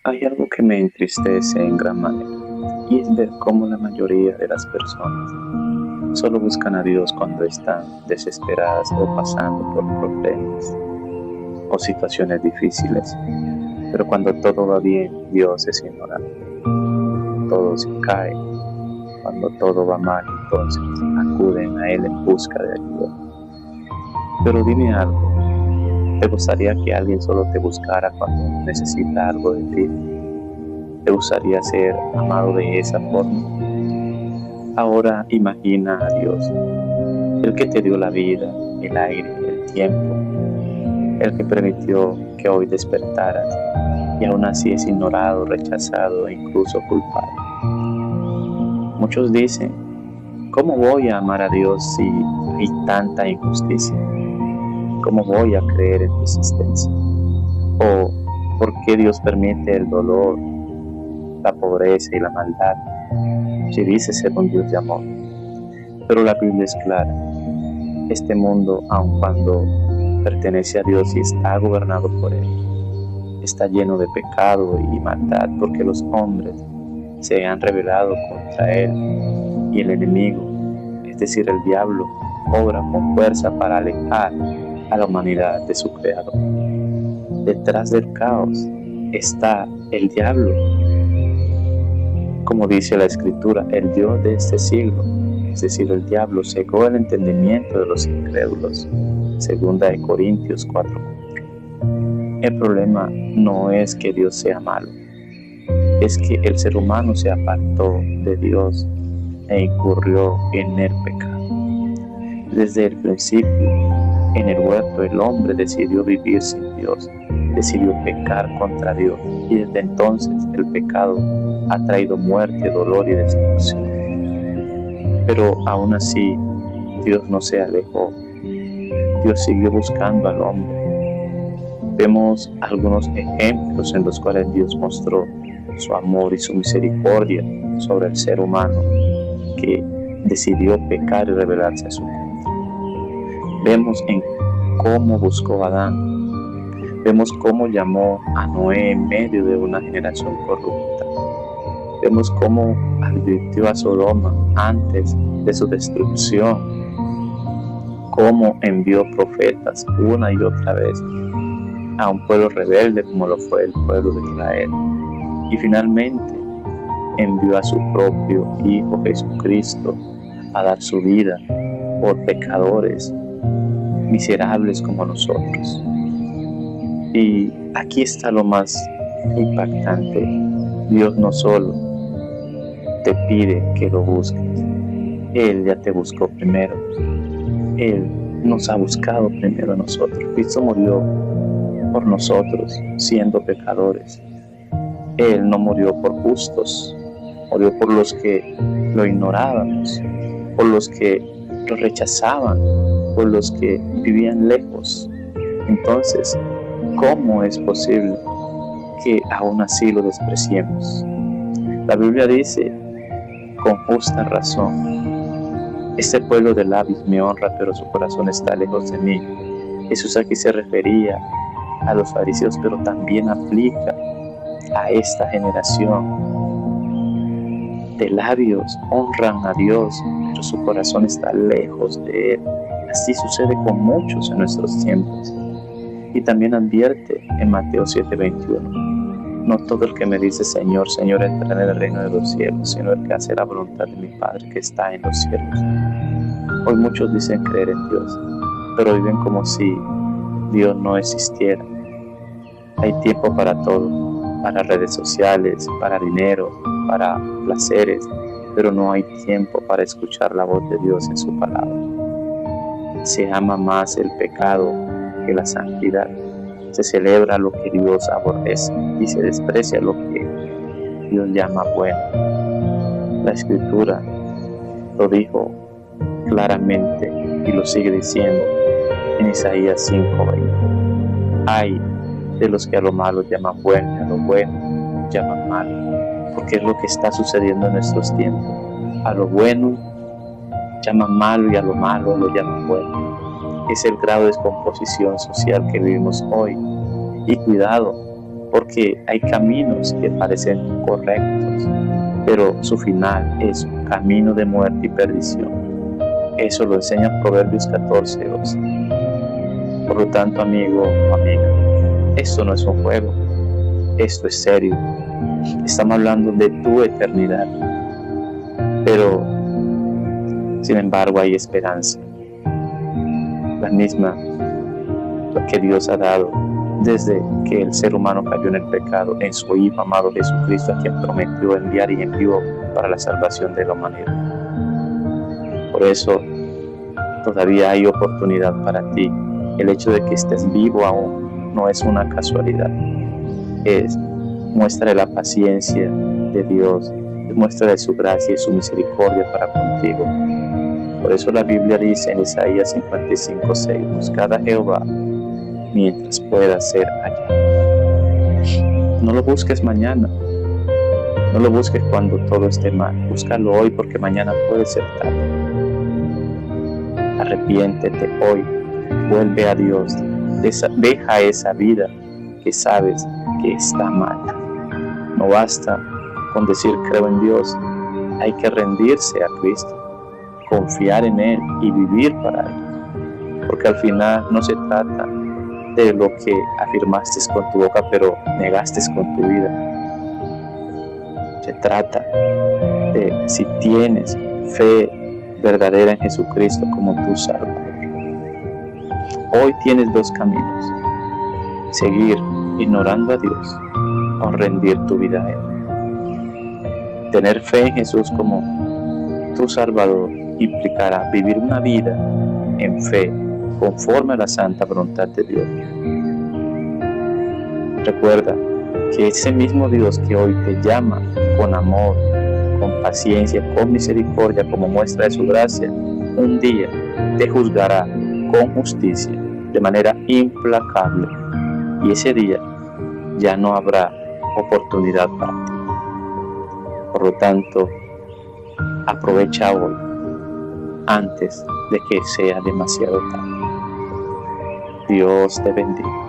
Hay algo que me entristece en gran manera, y es ver cómo la mayoría de las personas solo buscan a Dios cuando están desesperadas o pasando por problemas o situaciones difíciles. Pero cuando todo va bien, Dios es ignorado. Todo se cae. Cuando todo va mal, entonces acuden a Él en busca de ayuda. Pero dime algo, ¿te gustaría que alguien solo te buscara cuando necesita algo de ti? ¿Te gustaría ser amado de esa forma? Ahora imagina a Dios, el que te dio la vida, el aire, el tiempo, el que permitió que hoy despertaras y aún así es ignorado, rechazado e incluso culpado. Muchos dicen, ¿cómo voy a amar a Dios si hay tanta injusticia? ¿Cómo voy a creer en tu existencia? ¿O por qué Dios permite el dolor, la pobreza y la maldad si dice ser un Dios de amor? Pero la Biblia es clara. Este mundo, aun cuando pertenece a Dios y está gobernado por Él, está lleno de pecado y maldad porque los hombres se han rebelado contra Él y el enemigo, es decir, el diablo, obra con fuerza para alejar a la humanidad de su Creador. Detrás del caos está el diablo, como dice la Escritura, el Dios de este siglo, es decir, el diablo cegó el entendimiento de los incrédulos. Segunda de Corintios 4:4. El problema no es que Dios sea malo, es que el ser humano se apartó de Dios e incurrió en el pecado. Desde el principio, en el huerto, el hombre decidió vivir sin Dios, decidió pecar contra Dios, y desde entonces el pecado ha traído muerte, dolor y destrucción. Pero aún así, Dios no se alejó. Dios siguió buscando al hombre. Vemos algunos ejemplos en los cuales Dios mostró su amor y su misericordia sobre el ser humano que decidió pecar y rebelarse a su contra. Vemos en cómo buscó a Adán. Vemos cómo llamó a Noé en medio de una generación corrupta. Vemos cómo advirtió a Sodoma antes de su destrucción, cómo envió profetas una y otra vez a un pueblo rebelde como lo fue el pueblo de Israel. Y finalmente envió a su propio Hijo Jesucristo a dar su vida por pecadores miserables como nosotros. Y aquí está lo más impactante. Dios no solo te pide que lo busques, Él ya te buscó primero. Él nos ha buscado primero a nosotros. Cristo murió por nosotros siendo pecadores. Él no murió por justos, murió por los que lo ignorábamos, por los que lo rechazaban, por los que vivían lejos. Entonces, ¿cómo es posible que aún así lo despreciemos? La Biblia dice, con justa razón, este pueblo de labios me honra, pero su corazón está lejos de mí. Jesús aquí se refería a los fariseos, pero también aplica a esta generación. De labios honran a Dios, pero su corazón está lejos de Él. Así sucede con muchos en nuestros tiempos. Y también advierte en Mateo 7:21, no todo el que me dice Señor, Señor entrará en el reino de los cielos, sino el que hace la voluntad de mi Padre que está en los cielos. Hoy muchos dicen creer en Dios, pero viven como si Dios no existiera. Hay tiempo para todo, para redes sociales, para dinero, para placeres, pero no hay tiempo para escuchar la voz de Dios en su palabra. Se ama más el pecado que la santidad. Se celebra lo que Dios aborrece y se desprecia lo que Dios llama bueno. La Escritura lo dijo claramente y lo sigue diciendo en Isaías 5:20. Ay de los que a lo malo llaman bueno y a lo bueno llaman malo, porque es lo que está sucediendo en nuestros tiempos. A lo bueno llaman malo y a lo malo lo llaman bueno. Es el grado de descomposición social que vivimos hoy. Y cuidado, porque hay caminos que parecen correctos, pero su final es un camino de muerte y perdición. Eso lo enseña Proverbios 14:11. Por lo tanto, amigo o amiga, esto no es un juego, esto es serio. Estamos hablando de tu eternidad, pero sin embargo hay esperanza, la misma que Dios ha dado desde que el ser humano cayó en el pecado, en su Hijo amado Jesucristo, a quien prometió enviar y envió para la salvación de la humanidad. Por eso todavía hay oportunidad para ti. El hecho de que estés vivo aún no es una casualidad, es muestra de la paciencia de Dios, es muestra de su gracia y su misericordia para contigo. Por eso la Biblia dice en Isaías 55:6, buscad a Jehová mientras pueda ser hallado. No lo busques mañana, no lo busques cuando todo esté mal, búscalo hoy porque mañana puede ser tarde. Arrepiéntete hoy, vuelve a Dios, deja esa vida que sabes que está mal. No basta con decir creo en Dios, hay que rendirse a Cristo, confiar en Él y vivir para Él, porque al final no se trata de lo que afirmaste con tu boca pero negaste con tu vida. Se trata de si tienes fe verdadera en Jesucristo como tu Salvador. Hoy tienes dos caminos: seguir ignorando a Dios o rendir tu vida a Él. Tener fe en Jesús como tu Salvador implicará vivir una vida en fe conforme a la santa voluntad de Dios. Recuerda que ese mismo Dios que hoy te llama con amor, con paciencia, con misericordia como muestra de su gracia, un día te juzgará con justicia de manera implacable, y ese día ya no habrá oportunidad para ti. Por lo tanto, aprovecha hoy antes de que sea demasiado tarde. Dios te bendiga.